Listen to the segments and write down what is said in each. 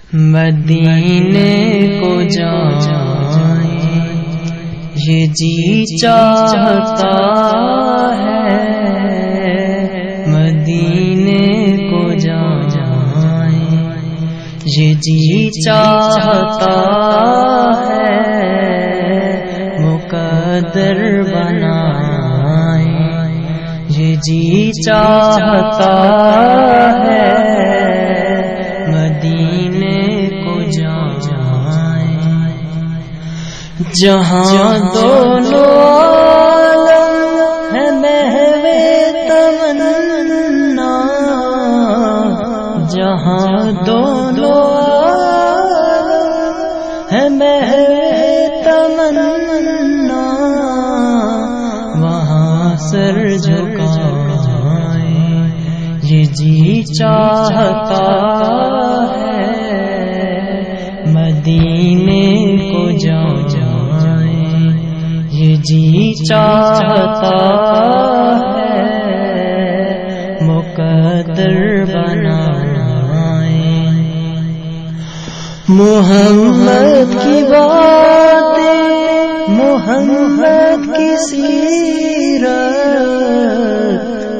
مدینے کو جائیں یہ جی چاہتا ہے، مدینے کو جائیں یہ جی چاہتا ہے، مقدر بنائیں یہ جی چاہتا ہے، مدینے کو جائیں جہاں دونوں عالم ہے محو تمنا، جہاں دونوں عالم ہے محو تمنا، وہاں سر جھکائیں یہ جی چاہتا ہے، مدینے کو جائیں یہ جی چاہتا ہے، مقدر بنائیں محمد کی باتیں، محمد کی سیرت،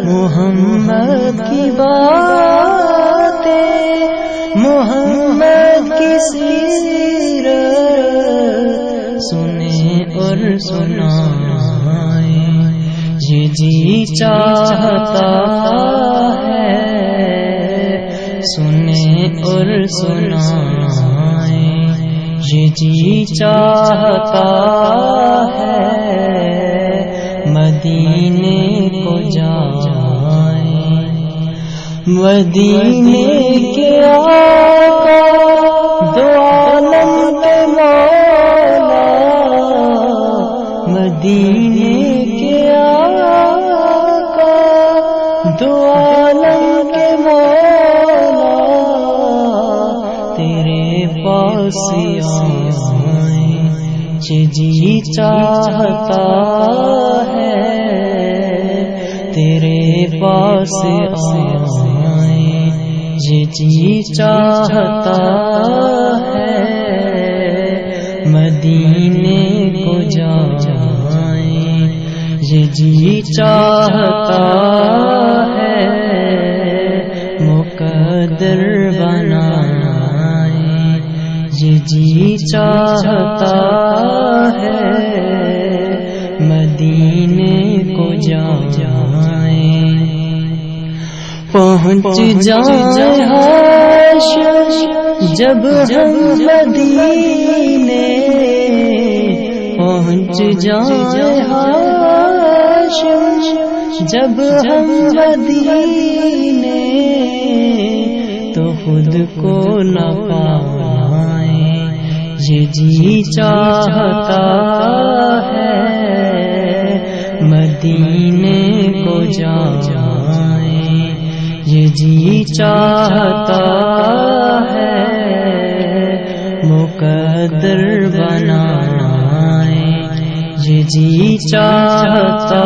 محمد کی باتیں، محمد کی سیرت، سنیں اور سنائیں یہ جی چاہتا ہے، سنیں اور سنائیں یہ جی چاہتا ہے، مدینے کو جائیں مدینے کے آقا دو عالم کے مولا، مدینے کے آقا دو عالم کے مولا، تیرے پاس آئیں یہ جی چاہتا ہے، تیرے پاس آئیں یہ جی چاہتا ہے، مدینے کو جائیں یہ جی چاہتا ہے، مقدر بنائیں یہ جی چاہتا ہے، مدینے کو جائیں پہنچ جائیں ہاشم جب ہم مدینے، پہنچ جائیں ہاشم جب ہم مدینے، تو خود کو نہ پائیں یہ جی چاہتا ہے، مدینے کو جائیں یہ جی چاہتا ہے، مقدر بنائیں یہ جی چاہتا